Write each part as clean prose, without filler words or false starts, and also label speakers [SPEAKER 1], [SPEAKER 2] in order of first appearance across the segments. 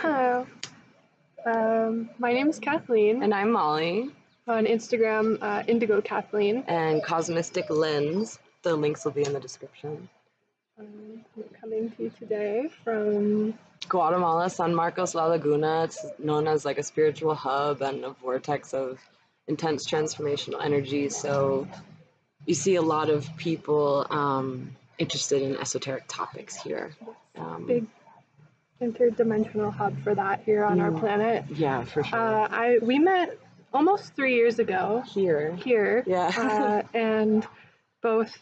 [SPEAKER 1] Hello. My name is Kathleen.
[SPEAKER 2] And I'm Molly.
[SPEAKER 1] On Instagram, Indigo Kathleen.
[SPEAKER 2] And Cosmistic Lens. The links will be in the description.
[SPEAKER 1] We're coming to you today from
[SPEAKER 2] Guatemala, San Marcos, La Laguna. It's known as like a spiritual hub and a vortex of intense transformational energy. So you see a lot of people interested in esoteric topics here.
[SPEAKER 1] Big interdimensional hub for that here on our planet.
[SPEAKER 2] Yeah, for sure.
[SPEAKER 1] We met almost 3 years ago. Here.
[SPEAKER 2] Yeah.
[SPEAKER 1] And both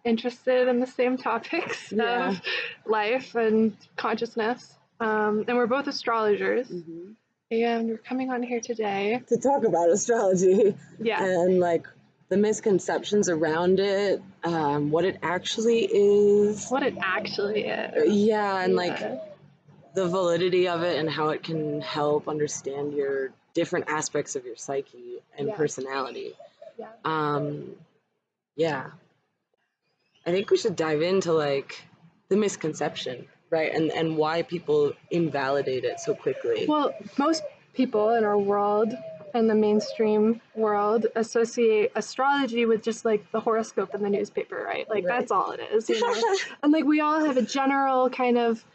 [SPEAKER 1] interested in the same topics of life and consciousness. And we're both astrologers. Mm-hmm. And we're coming on here today
[SPEAKER 2] to talk about astrology.
[SPEAKER 1] Yeah.
[SPEAKER 2] And like the misconceptions around it, what it actually is. Yeah, and like the validity of it and how it can help understand your different aspects of your psyche and personality. Yeah. I think we should dive into like the misconception, right? And why people invalidate it so quickly.
[SPEAKER 1] Well, most people in our world and the mainstream world associate astrology with just like the horoscope in the newspaper, right? Like that's all it is, you know? And like we all have a general kind of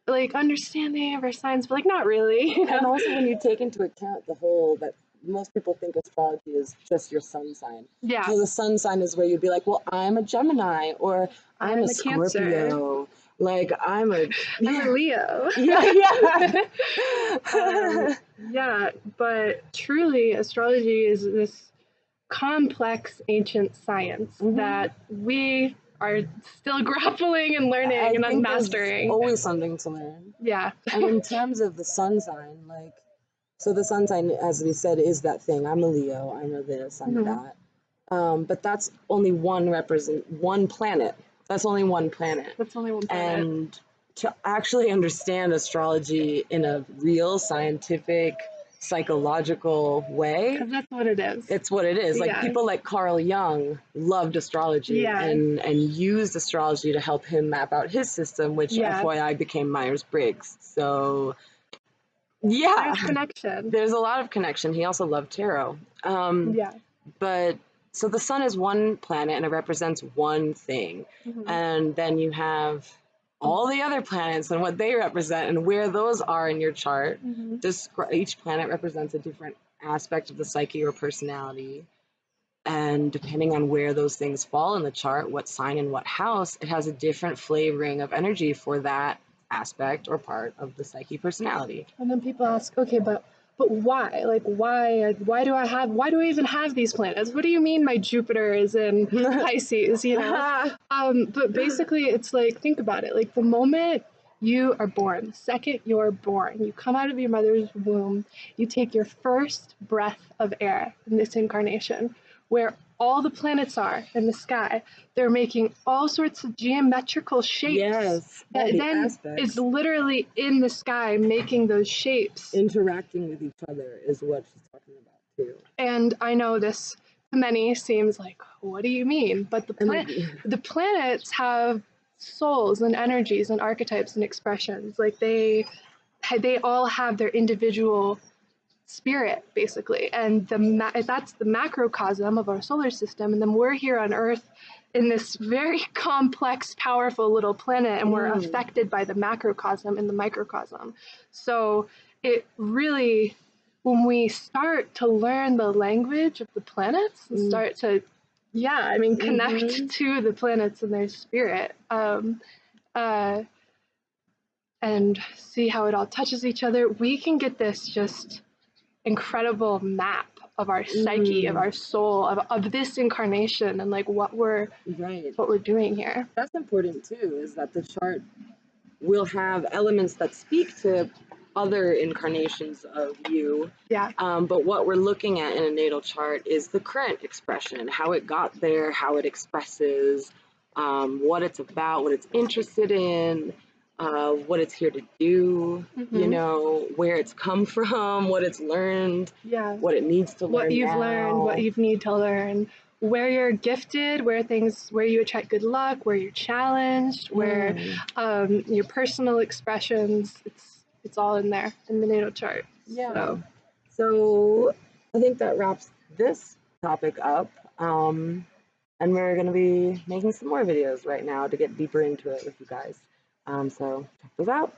[SPEAKER 1] like understanding of our signs, but like not really. You know?
[SPEAKER 2] And also when you take into account the whole that most people think astrology is just your sun sign.
[SPEAKER 1] Yeah.
[SPEAKER 2] So the sun sign is where you'd be like, well, I'm a Gemini or I'm a Scorpio.
[SPEAKER 1] Cancer.
[SPEAKER 2] Like I'm a
[SPEAKER 1] Leo.
[SPEAKER 2] Yeah.
[SPEAKER 1] Yeah, but truly astrology is this complex ancient science that we are still grappling and learning and mastering.
[SPEAKER 2] There's always something to learn.
[SPEAKER 1] Yeah.
[SPEAKER 2] And in terms of the sun sign, like, so the sun sign, as we said, is that thing. I'm a Leo. I'm a this. I'm a that. But that's only one planet. That's only one planet. And to actually understand astrology in a real scientific, psychological way.
[SPEAKER 1] Because that's what it is.
[SPEAKER 2] It's what it is. Like people like Carl Jung loved astrology and used astrology to help him map out his system, which FYI became Myers-Briggs. So
[SPEAKER 1] there's connection.
[SPEAKER 2] There's a lot of connection. He also loved tarot. But so the sun is one planet and it represents one thing. And then you have all the other planets and what they represent and where those are in your chart. Each planet represents a different aspect of the psyche or personality. And depending on where those things fall in the chart, what sign and what house, it has a different flavoring of energy for that aspect or part of the psyche personality.
[SPEAKER 1] And then people ask, okay, but why? Like why do I even have these planets? What do you mean my Jupiter is in Pisces, you know? But basically it's like, think about it, like the moment you are born, the second you're born, you come out of your mother's womb, you take your first breath of air in this incarnation, where all the planets are in the sky. They're making all sorts of geometrical shapes. That then is literally in the sky making those shapes.
[SPEAKER 2] Interacting with each other is what she's talking about too.
[SPEAKER 1] And I know this to many seems like, what do you mean? But the planets have souls and energies and archetypes and expressions. Like they all have their individual spirit, basically, and that's the macrocosm of our solar system, and then we're here on Earth in this very complex, powerful little planet, and we're affected by the macrocosm and the microcosm. So it really, when we start to learn the language of the planets and start to connect to the planets and their spirit, and see how it all touches each other, we can get this just incredible map of our psyche, of our soul, of this incarnation, and like what we're doing here.
[SPEAKER 2] That's important too, is that the chart will have elements that speak to other incarnations of you. But what we're looking at in a natal chart is the current expression, how it got there, how it expresses, what it's about, what it's interested in, what it's here to do, you know, where it's come from, what it's learned, what it needs to learn
[SPEAKER 1] what you've learned, what you need to learn, where you're gifted, where you attract good luck, where you're challenged, where your personal expressions. It's all in there in the natal chart.
[SPEAKER 2] Yeah. So I think that wraps this topic up. And we're going to be making some more videos right now to get deeper into it with you guys. So check those out.